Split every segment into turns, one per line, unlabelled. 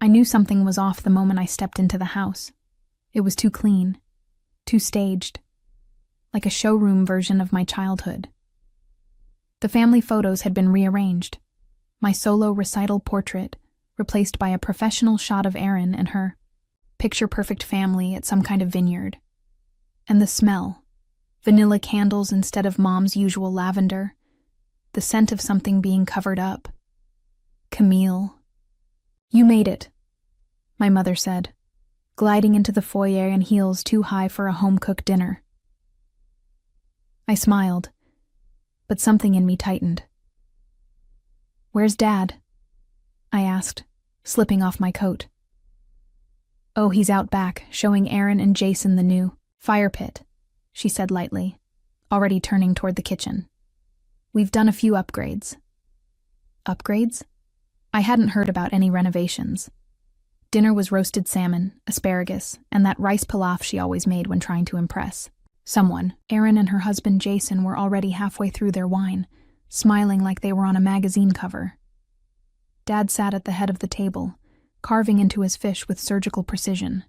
I knew something was off the moment I stepped into the house. It was too clean, too staged, like a showroom version of my childhood. The family photos had been rearranged. My solo recital portrait replaced by a professional shot of Erin and her picture-perfect family at some kind of vineyard. And the smell, vanilla candles instead of Mom's usual lavender, the scent of something being covered up. Camille. "You made it," my mother said, gliding into the foyer in heels too high for a home-cooked dinner. I smiled, but something in me tightened. "Where's Dad?" I asked, slipping off my coat. "Oh, he's out back, showing Erin and Jason the new fire pit," she said lightly, already turning toward the kitchen. "We've done a few upgrades." Upgrades? I hadn't heard about any renovations. Dinner was roasted salmon, asparagus, and that rice pilaf she always made when trying to impress someone. Erin and her husband Jason were already halfway through their wine, smiling like they were on a magazine cover. Dad sat at the head of the table, carving into his fish with surgical precision.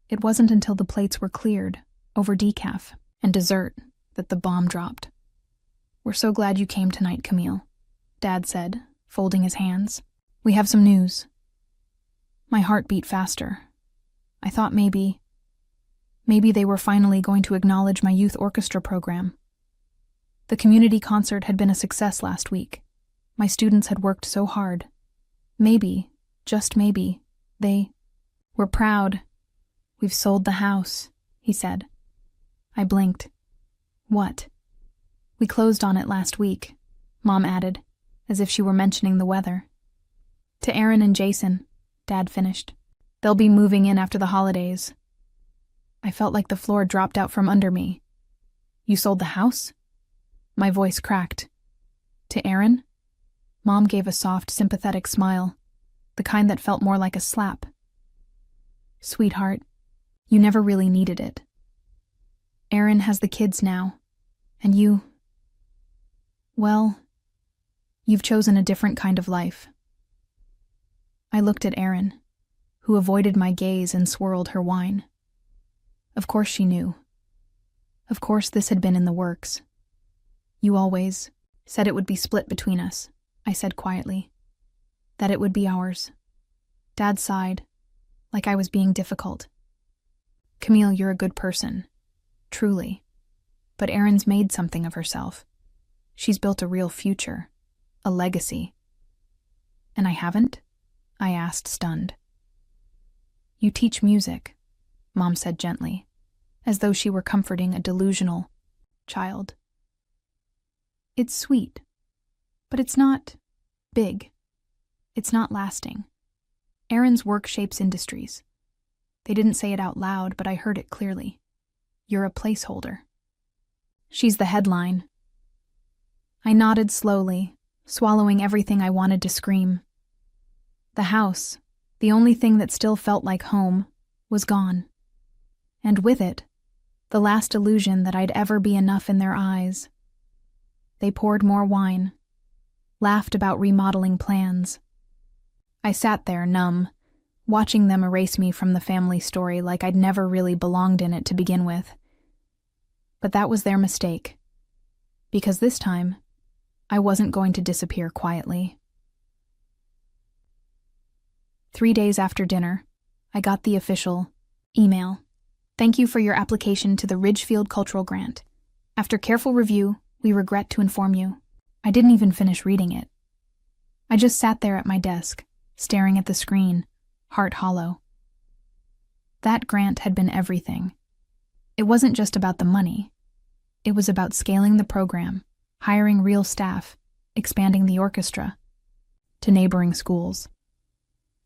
It wasn't until the plates were cleared, over decaf and dessert, that the bomb dropped. "We're so glad you came tonight, Camille," Dad said, folding his hands. "We have some news." My heart beat faster. I thought maybe they were finally going to acknowledge my youth orchestra program. The community concert had been a success last week. My students had worked so hard. Maybe, just maybe, they were proud. "We've sold the house," he said. I blinked. "What?" "We closed on it last week," Mom added, as if she were mentioning the weather. "To Erin and Jason," Dad finished. "They'll be moving in after the holidays." I felt like the floor dropped out from under me. "You sold the house?" My voice cracked. "To Erin?" Mom gave a soft, sympathetic smile, the kind that felt more like a slap. "Sweetheart, you never really needed it. Erin has the kids now, and well, you've chosen a different kind of life." I looked at Erin, who avoided my gaze and swirled her wine. Of course she knew. Of course this had been in the works. "You always said it would be split between us," I said quietly. "That it would be ours." Dad sighed, like I was being difficult. "Camille, you're a good person. Truly. But Erin's made something of herself. She's built a real future. A legacy." "And I haven't?" I asked, stunned. "You teach music," Mom said gently, as though she were comforting a delusional child. "It's sweet, but it's not big. It's not lasting. Erin's work shapes industries. They didn't say it out loud, but I heard it clearly. You're a placeholder. She's the headline." I nodded slowly, swallowing everything I wanted to scream. The house, the only thing that still felt like home, was gone. And with it, the last illusion that I'd ever be enough in their eyes. They poured more wine, laughed about remodeling plans. I sat there, numb, watching them erase me from the family story like I'd never really belonged in it to begin with. But that was their mistake, because this time, I wasn't going to disappear quietly. 3 days after dinner, I got the official email. "Thank you for your application to the Ridgefield Cultural Grant. After careful review, we regret to inform you." I didn't even finish reading it. I just sat there at my desk, staring at the screen, heart hollow. That grant had been everything. It wasn't just about the money. It was about scaling the program, hiring real staff, expanding the orchestra, to neighboring schools.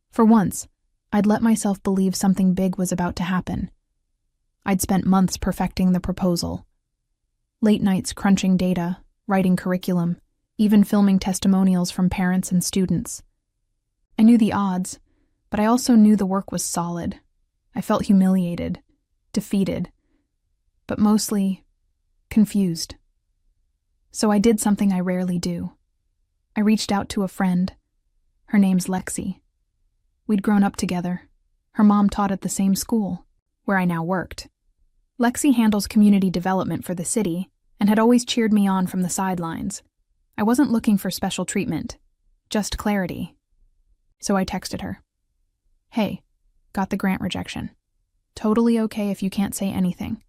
For once, I'd let myself believe something big was about to happen. I'd spent months perfecting the proposal. Late nights crunching data, writing curriculum, even filming testimonials from parents and students. I knew the odds, but I also knew the work was solid. I felt humiliated, defeated, but mostly confused. So I did something I rarely do. I reached out to a friend. Her name's Lexi. We'd grown up together. Her mom taught at the same school, where I now worked. Lexi handles community development for the city and had always cheered me on from the sidelines. I wasn't looking for special treatment, just clarity. So I texted her. Hey, got the grant rejection. Totally okay if you can't say anything,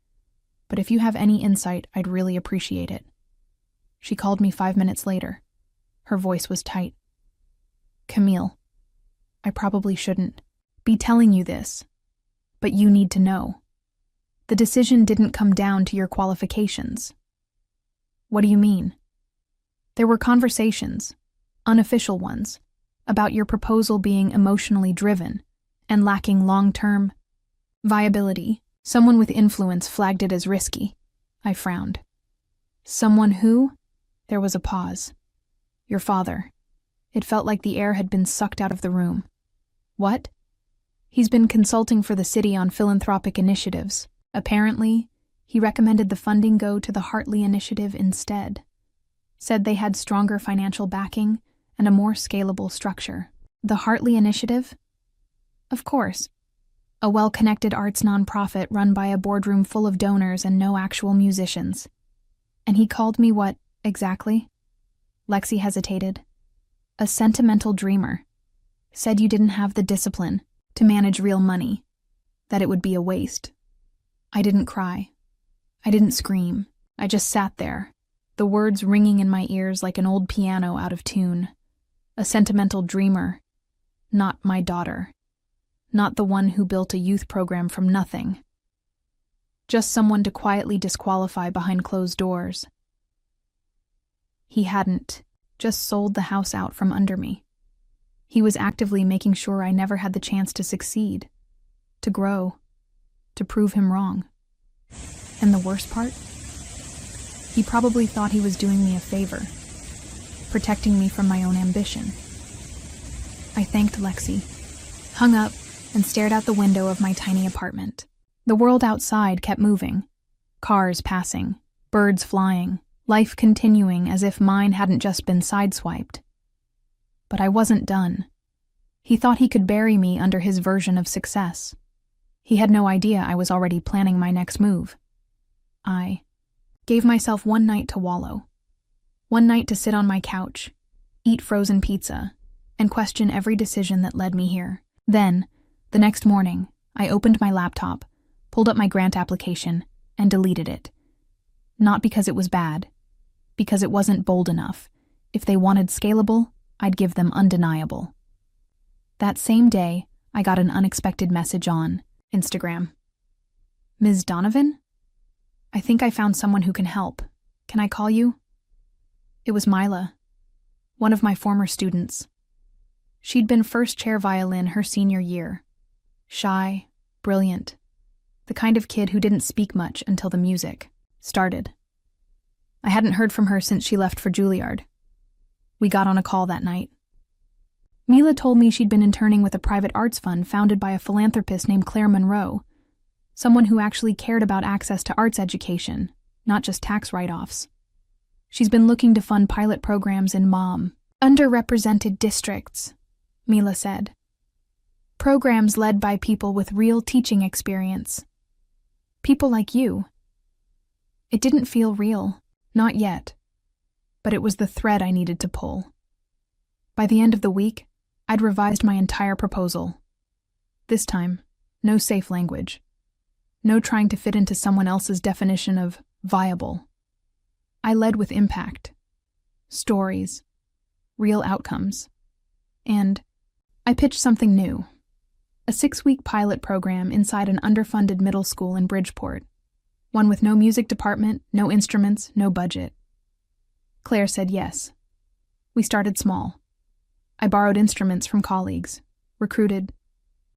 but if you have any insight, I'd really appreciate it. She called me 5 minutes later. Her voice was tight. Camille, I probably shouldn't be telling you this, but you need to know. The decision didn't come down to your qualifications. What do you mean? There were conversations, unofficial ones, about your proposal being emotionally driven and lacking long-term viability. Someone with influence flagged it as risky. I frowned. Someone who? There was a pause. Your father. It felt like the air had been sucked out of the room. What? He's been consulting for the city on philanthropic initiatives. Apparently, he recommended the funding go to the Hartley Initiative instead. Said they had stronger financial backing and a more scalable structure. The Hartley Initiative? Of course. A well-connected arts nonprofit run by a boardroom full of donors and no actual musicians. And he called me what, exactly? Lexi hesitated. A sentimental dreamer. Said you didn't have the discipline to manage real money. That it would be a waste. I didn't cry. I didn't scream. I just sat there, the words ringing in my ears like an old piano out of tune. A sentimental dreamer. Not my daughter. Not the one who built a youth program from nothing. Just someone to quietly disqualify behind closed doors. He hadn't just sold the house out from under me. He was actively making sure I never had the chance to succeed, to grow, to prove him wrong. And the worst part? He probably thought he was doing me a favor, protecting me from my own ambition. I thanked Lexi, hung up, and stared out the window of my tiny apartment. The world outside kept moving. Cars passing, birds flying, life continuing as if mine hadn't just been sideswiped. But I wasn't done. He thought he could bury me under his version of success. He had no idea I was already planning my next move. I gave myself one night to wallow. One night to sit on my couch, eat frozen pizza, and question every decision that led me here. Then, the next morning, I opened my laptop, pulled up my grant application, and deleted it. Not because it was bad, because it wasn't bold enough. If they wanted scalable, I'd give them undeniable. That same day, I got an unexpected message on Instagram. Ms. Donovan? I think I found someone who can help. Can I call you? It was Mila, one of my former students. She'd been first chair violin her senior year. Shy, brilliant. The kind of kid who didn't speak much until the music started. I hadn't heard from her since she left for Juilliard. We got on a call that night. Mila told me she'd been interning with a private arts fund founded by a philanthropist named Claire Monroe, someone who actually cared about access to arts education, not just tax write-offs. She's been looking to fund pilot programs in underrepresented districts, Mila said. Programs led by people with real teaching experience. People like you. It didn't feel real, not yet, but it was the thread I needed to pull. By the end of the week, I'd revised my entire proposal. This time, no safe language. No trying to fit into someone else's definition of viable. I led with impact, stories, real outcomes, and I pitched something new. A 6-week pilot program inside an underfunded middle school in Bridgeport. One with no music department, no instruments, no budget. Claire said yes. We started small. I borrowed instruments from colleagues, recruited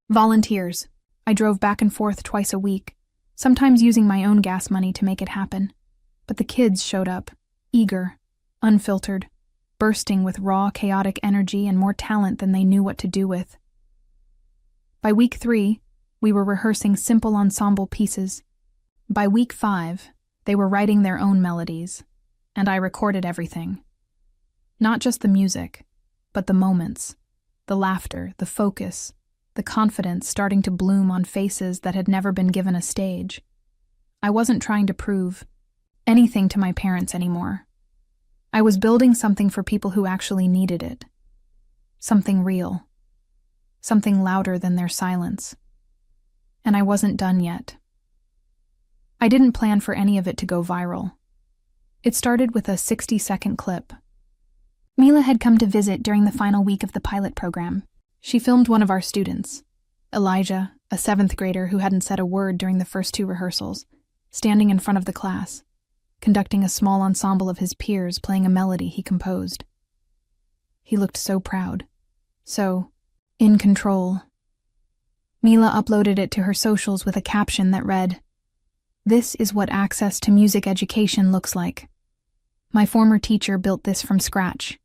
volunteers. I drove back and forth twice a week, sometimes using my own gas money to make it happen. But the kids showed up, eager, unfiltered, bursting with raw, chaotic energy and more talent than they knew what to do with. By week 3, we were rehearsing simple ensemble pieces. By week 5, they were writing their own melodies, and I recorded everything. Not just the music, but the moments, the laughter, the focus, the confidence starting to bloom on faces that had never been given a stage. I wasn't trying to prove anything to my parents anymore. I was building something for people who actually needed it. Something real. Something louder than their silence. And I wasn't done yet. I didn't plan for any of it to go viral. It started with a 60-second clip. Mila had come to visit during the final week of the pilot program. She filmed one of our students, Elijah, a 7th grader who hadn't said a word during the first 2 rehearsals, standing in front of the class, conducting a small ensemble of his peers playing a melody he composed. He looked so proud, so in control. Mila uploaded it to her socials with a caption that read, "This is what access to music education looks like. My former teacher built this from scratch.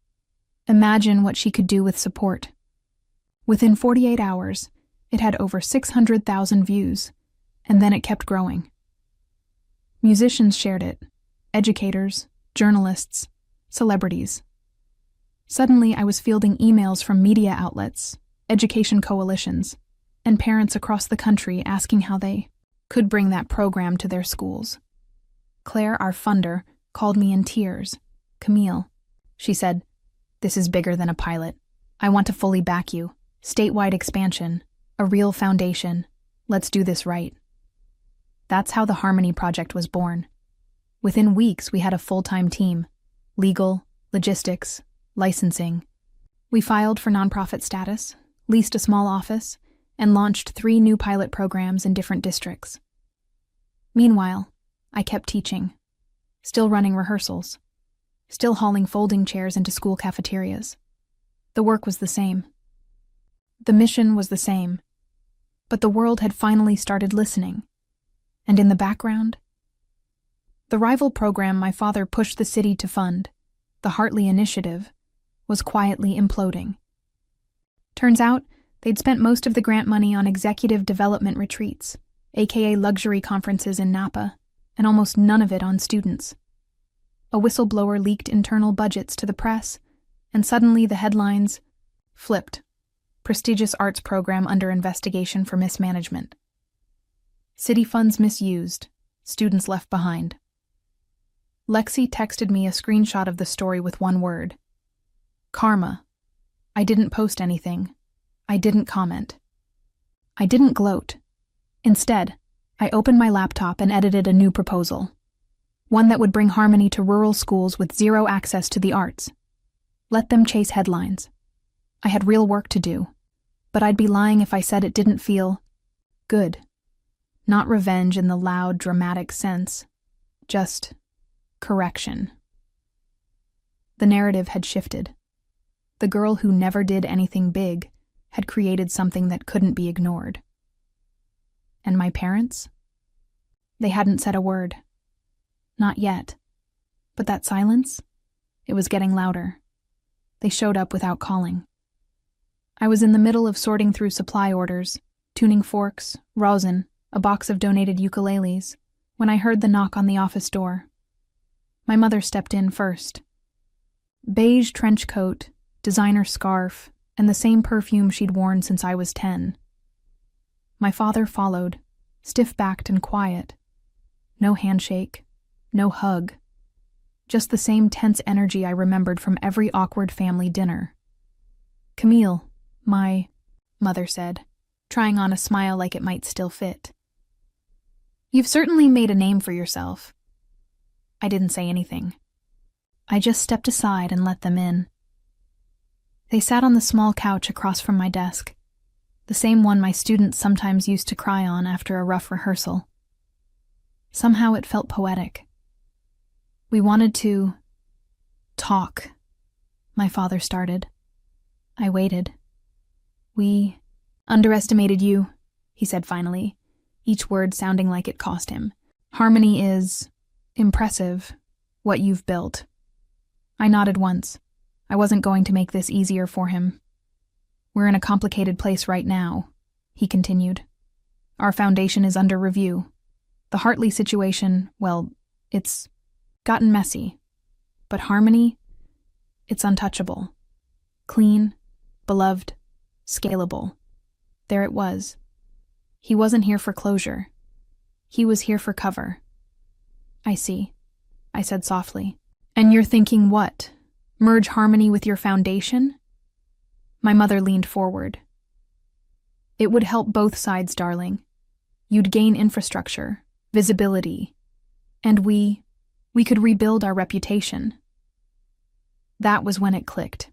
Imagine what she could do with support." Within 48 hours, it had over 600,000 views, and then it kept growing. Musicians shared it, educators, journalists, celebrities. Suddenly, I was fielding emails from media outlets, education coalitions, and parents across the country asking how they could bring that program to their schools. Claire, our funder, called me in tears. "Camille," she said, "this is bigger than a pilot. I want to fully back you. Statewide expansion, a real foundation. Let's do this right." That's how the Harmony Project was born. Within weeks, we had a full-time team: legal, logistics, licensing. We filed for nonprofit status, leased a small office, and launched 3 new pilot programs in different districts. Meanwhile, I kept teaching, still running rehearsals, still hauling folding chairs into school cafeterias. The work was the same. The mission was the same. But the world had finally started listening. And in the background, the rival program my father pushed the city to fund, the Hartley Initiative, was quietly imploding. Turns out, they'd spent most of the grant money on executive development retreats, aka luxury conferences in Napa, and almost none of it on students. A whistleblower leaked internal budgets to the press, and suddenly the headlines flipped. Prestigious arts program under investigation for mismanagement. City funds misused, students left behind. Lexi texted me a screenshot of the story with one word: karma. I didn't post anything. I didn't comment. I didn't gloat. Instead, I opened my laptop and edited a new proposal. One that would bring Harmony to rural schools with zero access to the arts. Let them chase headlines. I had real work to do, but I'd be lying if I said it didn't feel good. Not revenge in the loud, dramatic sense, just correction. The narrative had shifted. The girl who never did anything big had created something that couldn't be ignored. And my parents? They hadn't said a word. Not yet. But that silence? It was getting louder. They showed up without calling. I was in the middle of sorting through supply orders, tuning forks, rosin, a box of donated ukuleles, when I heard the knock on the office door. My mother stepped in first. Beige trench coat, designer scarf, and the same perfume she'd worn since I was 10. My father followed, stiff-backed and quiet. No handshake, no hug. Just the same tense energy I remembered from every awkward family dinner. "Camille," my mother said, trying on a smile like it might still fit. "You've certainly made a name for yourself." I didn't say anything. I just stepped aside and let them in. They sat on the small couch across from my desk, the same one my students sometimes used to cry on after a rough rehearsal. Somehow it felt poetic. "We wanted to talk," my father started. I waited. "We underestimated you," he said finally, each word sounding like it cost him. "Harmony is impressive, what you've built." I nodded once. I wasn't going to make this easier for him. "We're in a complicated place right now," he continued. "Our foundation is under review. The Hartley situation, well, it's gotten messy. But Harmony, it's untouchable. Clean, beloved, scalable. There it was. He wasn't here for closure. He was here for cover. I see, I said softly. And you're thinking what? Merge harmony with your foundation? My mother leaned forward. It would help both sides, darling. You'd gain infrastructure, visibility, and we could rebuild our reputation. That was when it clicked.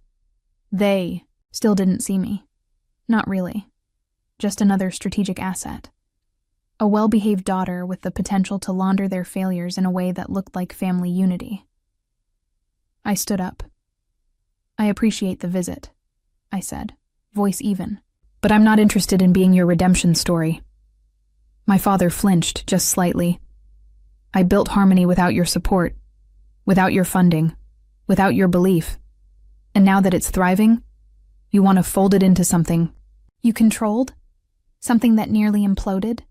They still didn't see me. Not really. Just another strategic asset. A well-behaved daughter with the potential to launder their failures in a way that looked like family unity. I stood up. I appreciate the visit, I said, voice even. But I'm not interested in being your redemption story. My father flinched just slightly. I built harmony without your support, without your funding, without your belief. And now that it's thriving, you want to fold it into something you controlled? Something that nearly imploded?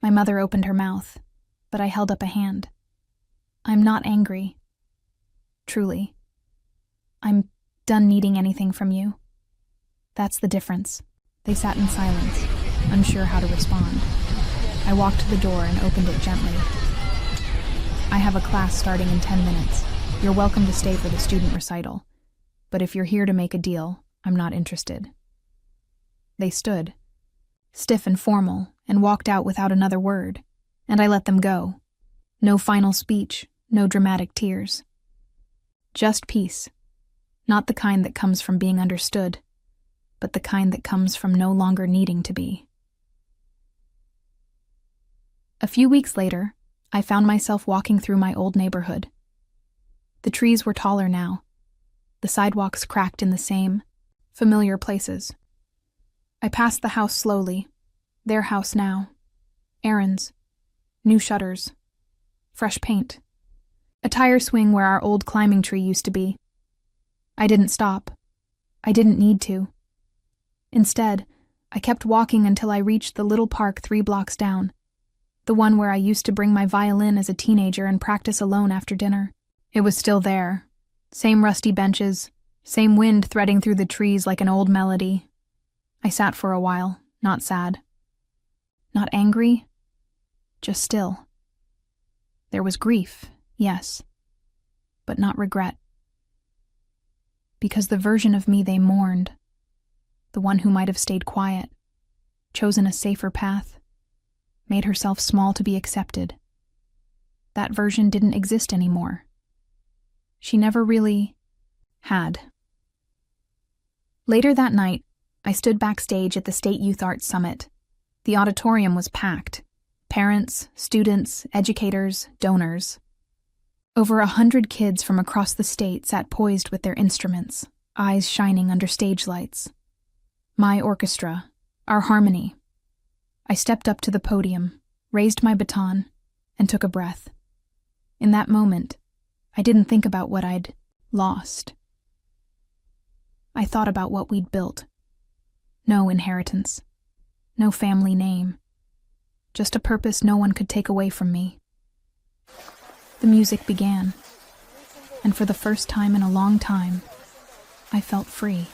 My mother opened her mouth, but I held up a hand. I'm not angry. Truly. I'm done needing anything from you. That's the difference. They sat in silence, unsure how to respond. I walked to the door and opened it gently. I have a class starting in 10 minutes. You're welcome to stay for the student recital. But if you're here to make a deal, I'm not interested. They stood, stiff and formal, and walked out without another word, and I let them go. No final speech, no dramatic tears. Just peace. Not the kind that comes from being understood, but the kind that comes from no longer needing to be. A few weeks later, I found myself walking through my old neighborhood. The trees were taller now. The sidewalks cracked in the same, familiar places. I passed the house slowly. Their house now. Errands. New shutters. Fresh paint. A tire swing where our old climbing tree used to be. I didn't stop. I didn't need to. Instead, I kept walking until I reached the little park 3 blocks down. The one where I used to bring my violin as a teenager and practice alone after dinner. It was still there. Same rusty benches, same wind threading through the trees like an old melody. I sat for a while, not sad. Not angry, just still. There was grief, yes, but not regret. Because the version of me they mourned, the one who might have stayed quiet, chosen a safer path, made herself small to be accepted. That version didn't exist anymore. She never really had. Later that night, I stood backstage at the State Youth Arts Summit. The auditorium was packed. Parents, students, educators, donors. Over 100 kids from across the state sat poised with their instruments, eyes shining under stage lights. My orchestra, our harmony. I stepped up to the podium, raised my baton, and took a breath. In that moment, I didn't think about what I'd lost. I thought about what we'd built. No inheritance. No family name. Just a purpose no one could take away from me. The music began, and for the first time in a long time, I felt free.